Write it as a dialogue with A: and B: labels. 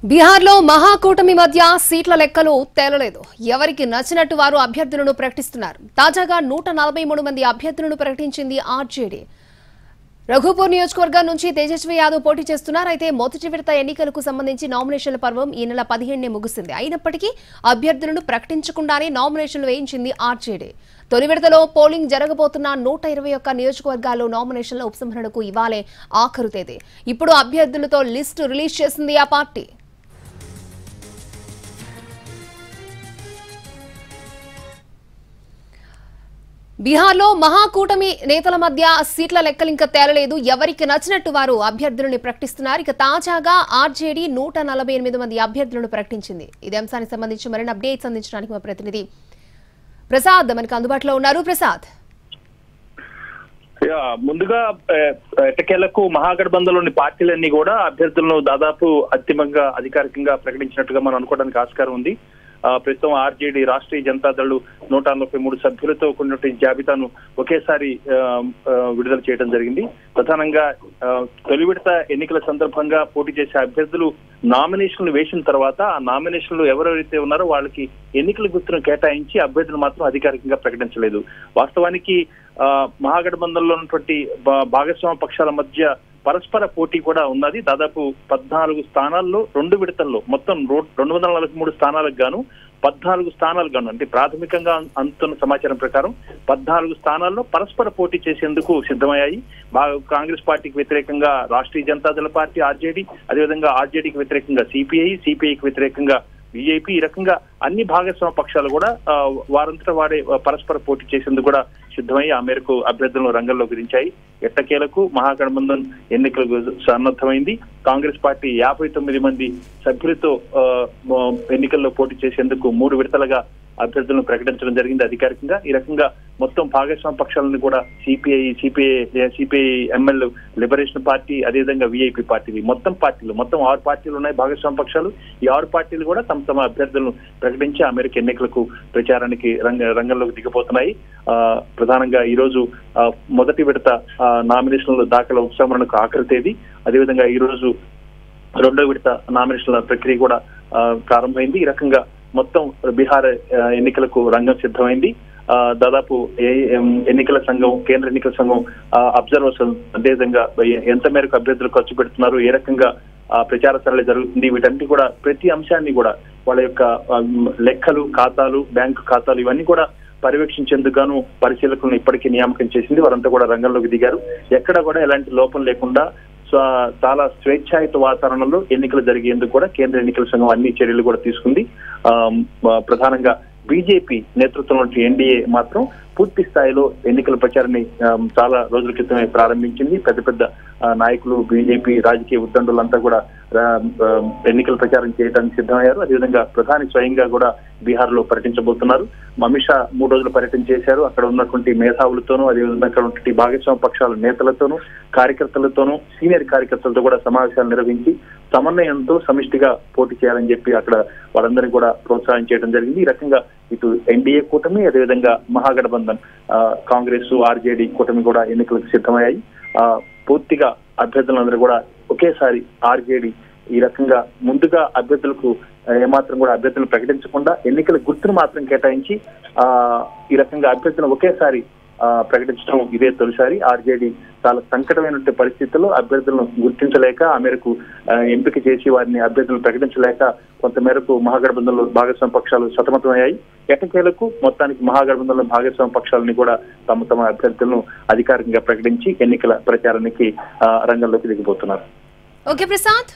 A: బీహార్లో మహాకూటమి మధ్య సీట్ల లెక్కలు తేలలేదు. ఎవరికి నచ్చినట్టు వారు అభ్యర్థులను ప్రకటిస్తున్నారు. తాజాగా 143 మంది అభ్యర్థులను ప్రకటించింది ఆర్జేడీ. రఘుపూర్ నియోజకవర్గం నుంచి తేజస్వి యాదవ్ పోటీ చేస్తున్నారు. అయితే మొదటి విడత ఎన్నికలకు సంబంధించి నామినేషన్ల పర్వం ఈ నెల 15నే ముగిసింది. అయినప్పటికీ అభ్యర్థులను ప్రకటించకుండానే నామినేషన్లు వేయించింది ఆర్జేడీ. తొలి విడతలో పోలింగ్ జరగబోతున్న 121 నియోజకవర్గాల్లో నామినేషన్ల ఉపసంహరణకు ఇవాళే ఆఖరు తేదీ. ఇప్పుడు అభ్యర్థులతో లిస్టు రిలీజ్ చేసింది ఆ పార్టీ. బీహార్లో మహాకూటమి నేతల మధ్య సీట్ల లెక్కలు ఇంకా తేలలేదు. ఎవరికి నచ్చినట్టు వారు అభ్యర్థులను ప్రకటిస్తున్నారు. ఇక తాజాగా ఆర్జేడీ 148 మంది అభ్యర్థులను ప్రకటించింది. ఇదే అంశానికి సంబంధించి మరిన్ని అప్డేట్స్ అందించడానికి మా ప్రతినిధి ప్రసాద్ మనకు అందుబాటులో ఉన్నారు. ప్రసాద్,
B: ముందుగా ఎట్టకేలకు మహాగఠబంధన్లోని పార్టీలన్నీ కూడా అభ్యర్థులను దాదాపు అంతిమంగా అధికారికంగా ప్రకటించినట్టుగా మనం అనుకోవడానికి ఆస్కారం ఉంది. ప్రస్తుతం ఆర్జేడీ రాష్ట్రీయ జనతాదళ్ 143 సభ్యులతో కూడినటువంటి జాబితాను ఒకేసారి విడుదల చేయడం జరిగింది. ప్రధానంగా తొలి విడత ఎన్నికల సందర్భంగా పోటీ చేసే అభ్యర్థులు నామినేషన్లు వేసిన తర్వాత ఆ నామినేషన్లు ఎవరెవరైతే ఉన్నారో వాళ్ళకి ఎన్నికల గుర్తును కేటాయించి అభ్యర్థులు మాత్రం అధికారికంగా ప్రకటించలేదు. వాస్తవానికి మహాగఠబంధన్లో ఉన్నటువంటి భాగస్వామ్య పక్షాల మధ్య పరస్పర పోటీ కూడా ఉన్నది. దాదాపు 14 స్థానాల్లో 2 విడతల్లో మొత్తం 243 స్థానాలకు గాను 14 స్థానాలు గాను అంటే ప్రాథమికంగా అందుతున్న సమాచారం ప్రకారం 14 స్థానాల్లో పరస్పర పోటీ చేసేందుకు సిద్ధమయ్యాయి. కాంగ్రెస్ పార్టీకి వ్యతిరేకంగా రాష్ట్రీయ జనతాదళ పార్టీ ఆర్జేడీ, అదేవిధంగా ఆర్జేడీకి వ్యతిరేకంగా సిపిఐకి వ్యతిరేకంగా బీజేపీ, ఈ రకంగా అన్ని భాగస్వామ్య పక్షాలు కూడా వారంతటా వారే పరస్పర పోటీ చేసేందుకు కూడా సిద్ధమై ఆ మేరకు అభ్యర్థులను రంగంలోకి దించాయి. ఎట్టకేలకు మహాగఠబంధన్ ఎన్నికలకు సన్నద్ధమైంది. కాంగ్రెస్ పార్టీ 59 మంది సభ్యులతో ఎన్నికల్లో పోటీ చేసేందుకు 3 విడతలుగా అభ్యర్థులను ప్రకటించడం జరిగింది అధికారికంగా. ఈ రకంగా మొత్తం భాగస్వామ్య పక్షాలను కూడా సిపిఐ ఎంఎల్ లిబరేషన్ పార్టీ, అదేవిధంగా విఐపి పార్టీలు, మొత్తం 6 పార్టీలు ఉన్నాయి భాగస్వామ్య పక్షాలు. ఈ 6 పార్టీలు కూడా తమ అభ్యర్థులను ప్రకటించి ఆ మేరకు ఎన్నికలకు ప్రచారానికి రంగంలోకి దిగబోతున్నాయి. ప్రధానంగా ఈ రోజు మొదటి విడత నామినేషన్ల దాఖల ఉపసంహరణకు ఆఖరి తేదీ. అదేవిధంగా ఈ రోజు 2వ విడత నామినేషన్ల ప్రక్రియ కూడా ప్రారంభమైంది. ఈ రకంగా మొత్తం బీహార్ ఎన్నికలకు రంగం సిద్ధమైంది. దాదాపు ఎన్నికల సంఘం, కేంద్ర ఎన్నికల సంఘం అబ్జర్వర్స్ అదేవిధంగా ఎంత మేరకు అభ్యర్థులు ఖర్చు పెడుతున్నారు, ఏ రకంగా ప్రచార సరళి జరుగుతుంది, వీటన్నిటి కూడా ప్రతి అంశాన్ని కూడా వాళ్ళ యొక్క లెక్కలు, ఖాతాలు, బ్యాంకు ఖాతాలు ఇవన్నీ కూడా పర్యవేక్షించేందుకు గాను పరిశీలకులను ఇప్పటికీ నియామకం చేసింది. వారంతా కూడా రంగంలోకి దిగారు. ఎక్కడ కూడా ఎలాంటి లోపం లేకుండా చాలా స్వేచ్ఛాయుత వాతావరణంలో ఎన్నికలు జరిగేందుకు కూడా కేంద్ర ఎన్నికల సంఘం అన్ని చర్యలు కూడా తీసుకుంది. ప్రధానంగా బీజేపీ నేతృత్వంలో ఎన్డీఏ మాత్రం పూర్తి స్థాయిలో ఎన్నికల ప్రచారాన్ని చాలా రోజుల క్రితమే ప్రారంభించింది. పెద్ద నాయకులు, బీజేపీ రాజకీయ ఉద్దండులంతా కూడా ఎన్నికల ప్రచారం చేయడానికి సిద్ధమయ్యారు. అదేవిధంగా ప్రధాని స్వయంగా కూడా బీహార్ లో పర్యటించబోతున్నారు. అమిత్ షా 3 రోజుల పర్యటన చేశారు. అక్కడ ఉన్నటువంటి మేధావులతోనూ, అదేవిధంగా అక్కడ ఉన్నటువంటి భాగస్వామ్య పక్షాల నేతలతోనూ, కార్యకర్తలతోనూ, సీనియర్ కార్యకర్తలతో కూడా సమావేశాలు నిర్వహించి సమన్వయంతో సమిష్టిగా పోటీ చేయాలని చెప్పి అక్కడ వాళ్ళందరినీ కూడా ప్రోత్సాహం చేయడం జరిగింది. ఈ రకంగా ఇటు ఎన్డీఏ కూటమి, అదేవిధంగా మహాగఠబంధన్ కాంగ్రెస్, ఆర్జేడీ కూటమి కూడా ఎన్నికలకు సిద్ధమయ్యాయి. పూర్తిగా అభ్యర్థులందరూ కూడా ఒకేసారి ఆర్జేడీ ఈ రకంగా ముందుగా అభ్యర్థులకు ఏమాత్రం కూడా అభ్యర్థులను ప్రకటించకుండా ఎన్నికల గుర్తును మాత్రం కేటాయించి ఈ రకంగా అభ్యర్థులను ఒకేసారి ప్రకటించడం ఇదే తొలిసారి. ఆర్జేడీ చాలా సంకటమైనటువంటి పరిస్థితుల్లో అభ్యర్థులను గుర్తించలేక, ఆ మేరకు ఎంపిక చేసి వారిని అభ్యర్థులను ప్రకటించలేక కొంతమేరకు మహాగఠబంధన్లో భాగస్వామ్య పక్షాలు సతమతమయ్యాయి. ఎట్టకేలకు మొత్తానికి మహాగఠబంధన్లో భాగస్వామ్య పక్షాలని కూడా తమ అభ్యర్థులను అధికారికంగా ప్రకటించి ఎన్నికల ప్రచారానికి రంగంలోకి దిగిపోతున్నారు.
A: ఓకే ప్రసాద్.